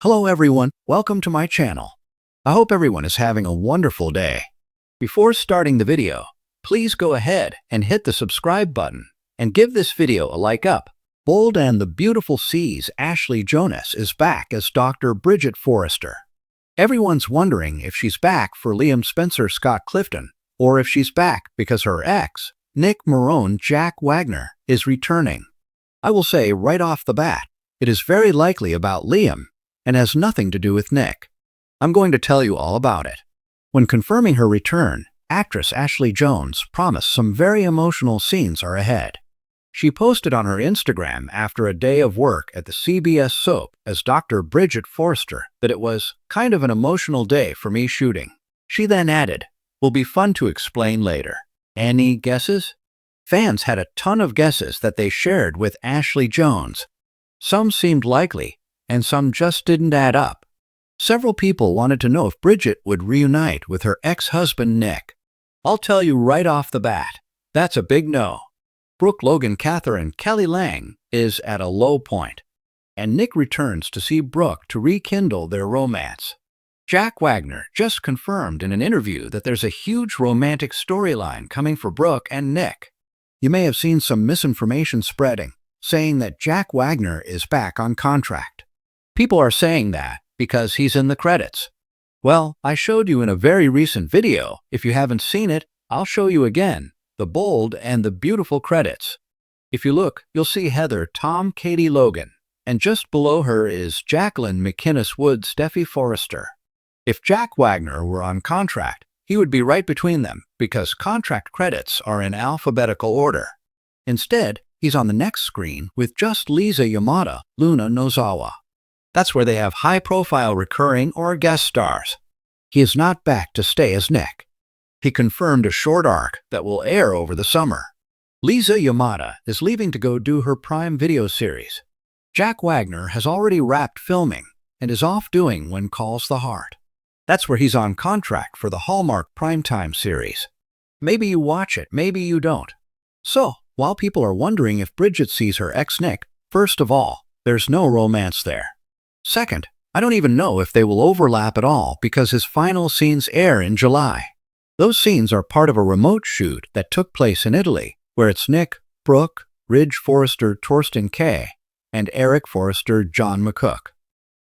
Hello everyone, welcome to my channel. I hope everyone is having a wonderful day. Before starting the video, please go ahead and hit the subscribe button and give this video a like up. Bold and the Beautiful Seas Ashley Jonas is back as Dr. Bridget Forrester. Everyone's wondering if she's back for Liam Spencer Scott Clifton or if she's back because her ex, Nick Marone Jack Wagner, is returning. I will say right off the bat, it is very likely about Liam and has nothing to do with Nick. I'm going to tell you all about it. When confirming her return, actress Ashley Jonas promised some very emotional scenes are ahead. She posted on her Instagram after a day of work at the CBS soap as Dr. Bridget Forrester that it was kind of an emotional day for me shooting. She then added, "Will be fun to explain later." Any guesses? Fans had a ton of guesses that they shared with Ashley Jonas. Some seemed likely, and some just didn't add up. Several people wanted to know if Bridget would reunite with her ex-husband Nick. I'll tell you right off the bat, that's a big no. Brooke Logan Catherine Kelly Lang is at a low point, and Nick returns to see Brooke to rekindle their romance. Jack Wagner just confirmed in an interview that there's a huge romantic storyline coming for Brooke and Nick. You may have seen some misinformation spreading, saying that Jack Wagner is back on contract. People are saying that because he's in the credits. Well, I showed you in a very recent video. If you haven't seen it, I'll show you again. The Bold and the Beautiful credits. If you look, you'll see Heather Tom Katie Logan, and just below her is Jacqueline McInnes Wood Steffi Forrester. If Jack Wagner were on contract, he would be right between them because contract credits are in alphabetical order. Instead, he's on the next screen with just Lisa Yamada, Luna Nozawa. That's where they have high-profile recurring or guest stars. He is not back to stay as Nick. He confirmed a short arc that will air over the summer. Lisa Yamada is leaving to go do her Prime Video series. Jack Wagner has already wrapped filming and is off doing When Calls the Heart. That's where he's on contract for the Hallmark Primetime series. Maybe you watch it, maybe you don't. So, while people are wondering if Bridget sees her ex-Nick, first of all, there's no romance there. Second, I don't even know if they will overlap at all because his final scenes air in July. Those scenes are part of a remote shoot that took place in Italy, where it's Nick, Brooke, Ridge Forrester Torsten Kay, and Eric Forrester John McCook.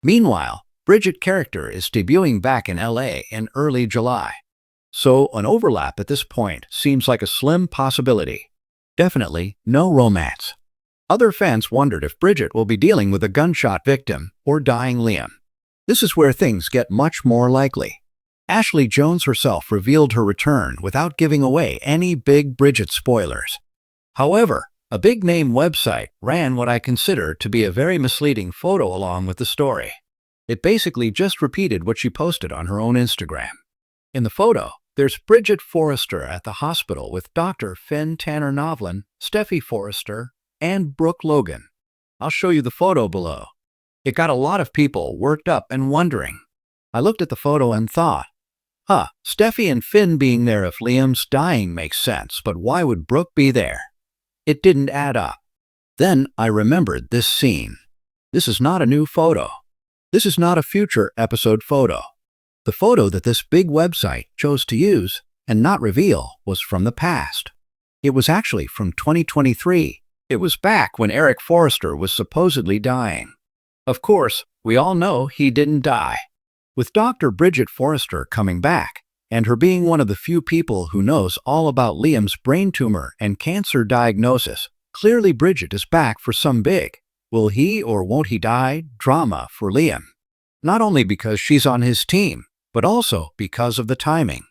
Meanwhile, Bridget character is debuting back in LA in early July. So an overlap at this point seems like a slim possibility. Definitely no romance. Other fans wondered if Bridget will be dealing with a gunshot victim or dying Liam. This is where things get much more likely. Ashley Jonas herself revealed her return without giving away any big Bridget spoilers. However, a big-name website ran what I consider to be a very misleading photo along with the story. It basically just repeated what she posted on her own Instagram. In the photo, there's Bridget Forrester at the hospital with Dr. Finn Tanner Novlin, Steffi Forrester, and Brooke Logan. I'll show you the photo below. It got a lot of people worked up and wondering. I looked at the photo and thought, Steffi and Finn being there if Liam's dying makes sense, but why would Brooke be there? It didn't add up. Then I remembered this scene. This is not a new photo. This is not a future episode photo. The photo that this big website chose to use and not reveal was from the past. It was actually from 2023. It was back when Eric Forrester was supposedly dying. Of course, we all know he didn't die. With Dr. Bridget Forrester coming back, and her being one of the few people who knows all about Liam's brain tumor and cancer diagnosis, clearly Bridget is back for some big, will he or won't he die drama for Liam. Not only because she's on his team, but also because of the timing.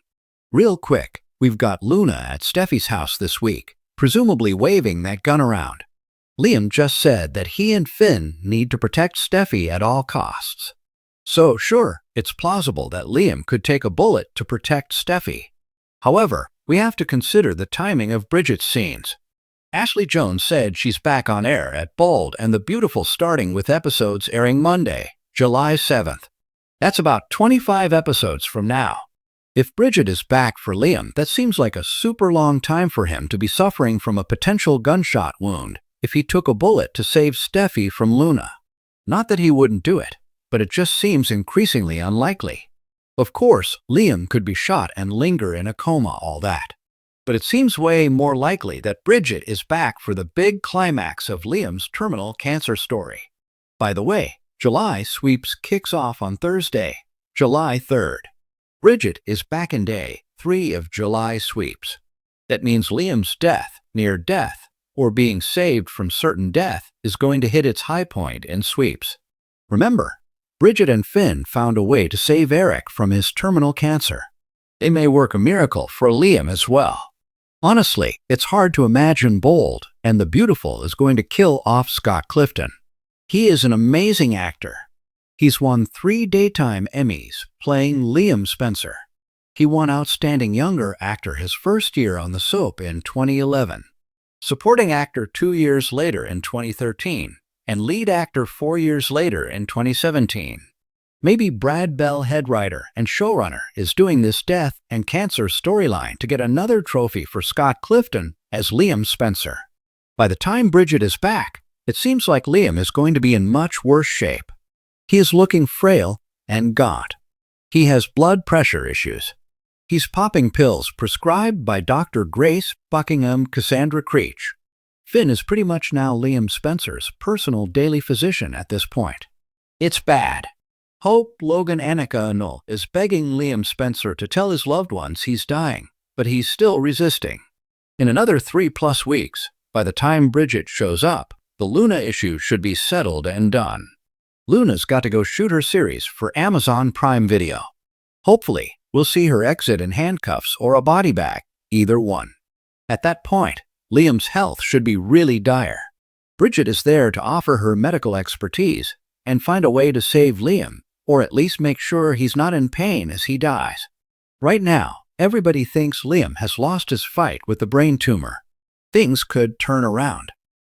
Real quick, we've got Luna at Steffi's house this week, presumably waving that gun around. Liam just said that he and Finn need to protect Steffi at all costs. So sure, it's plausible that Liam could take a bullet to protect Steffi. However, we have to consider the timing of Bridget's scenes. Ashley Jonas said she's back on air at Bold and the Beautiful starting with episodes airing Monday, July 7th. That's about 25 episodes from now. If Bridget is back for Liam, that seems like a super long time for him to be suffering from a potential gunshot wound if he took a bullet to save Steffi from Luna. Not that he wouldn't do it. but it just seems increasingly unlikely. Of course, Liam could be shot and linger in a coma, all that. But it seems way more likely that Bridget is back for the big climax of Liam's terminal cancer story. By the way, July Sweeps kicks off on Thursday, July 3rd. Bridget is back in day 3 of July Sweeps. That means Liam's death, near death, or being saved from certain death is going to hit its high point in Sweeps. Remember, Bridget and Finn found a way to save Eric from his terminal cancer. They may work a miracle for Liam as well. Honestly, it's hard to imagine Bold and the Beautiful is going to kill off Scott Clifton. He is an amazing actor. He's won 3 Daytime Emmys playing Liam Spencer. He won Outstanding Younger Actor his first year on the soap in 2011, Supporting Actor 2 years later in 2013, and Lead Actor 4 years later in 2017. Maybe Brad Bell, head writer and showrunner, is doing this death and cancer storyline to get another trophy for Scott Clifton as Liam Spencer. By the time Bridget is back, it seems like Liam is going to be in much worse shape. He is looking frail and gaunt. He has blood pressure issues. He's popping pills prescribed by Dr. Grace Buckingham Cassandra Creech. Finn is pretty much now Liam Spencer's personal daily physician at this point. It's bad. Hope Logan Annika is begging Liam Spencer to tell his loved ones he's dying, but he's still resisting. In another 3+ weeks, by the time Bridget shows up, the Luna issue should be settled and done. Luna's got to go shoot her series for Amazon Prime Video. Hopefully, we'll see her exit in handcuffs or a body bag, either one. At that point, Liam's health should be really dire. Bridget is there to offer her medical expertise and find a way to save Liam, or at least make sure he's not in pain as he dies. Right now, everybody thinks Liam has lost his fight with the brain tumor. Things could turn around.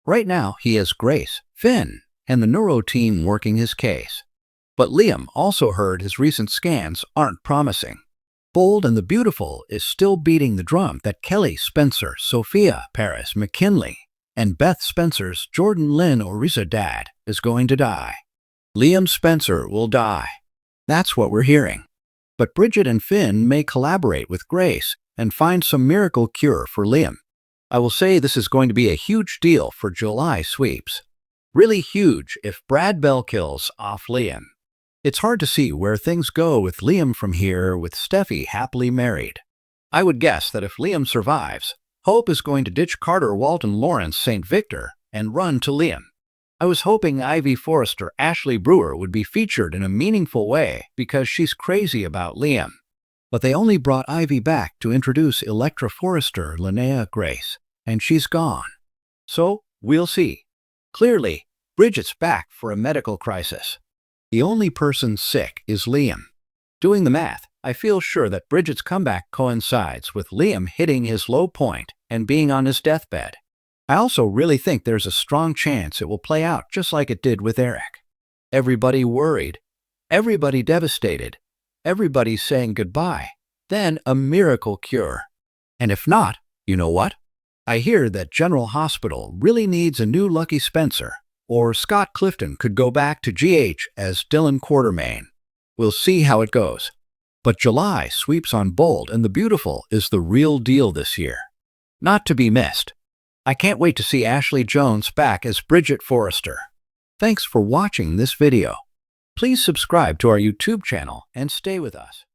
Right now, he has Grace, Finn, and the neuro team working his case. But Liam also heard his recent scans aren't promising. Bold and the Beautiful is still beating the drum that Kelly Spencer, Sophia Paris McKinley, and Beth Spencer's Jordan Lynn Orisa dad is going to die. Liam Spencer will die. That's what we're hearing. But Bridget and Finn may collaborate with Grace and find some miracle cure for Liam. I will say this is going to be a huge deal for July Sweeps. Really huge if Brad Bell kills off Liam. It's hard to see where things go with Liam from here, with Steffi happily married. I would guess that if Liam survives, Hope is going to ditch Carter Walton Lawrence St. Victor and run to Liam. I was hoping Ivy Forrester Ashley Brewer would be featured in a meaningful way because she's crazy about Liam. But they only brought Ivy back to introduce Electra Forrester Linnea Grace, and she's gone. So, we'll see. Clearly, Bridget's back for a medical crisis. The only person sick is Liam. Doing the math, I feel sure that Bridget's comeback coincides with Liam hitting his low point and being on his deathbed. I also really think there's a strong chance it will play out just like it did with Eric. Everybody worried, everybody devastated, everybody saying goodbye, then a miracle cure. And if not, you know what? I hear that General Hospital really needs a new Lucky Spencer, or Scott Clifton could go back to GH as Dylan Quartermain. We'll see how it goes. But July Sweeps on Bold and the Beautiful is the real deal this year. Not to be missed. I can't wait to see Ashley Jones back as Bridget Forrester. Thanks for watching this video. Please subscribe to our YouTube channel and stay with us.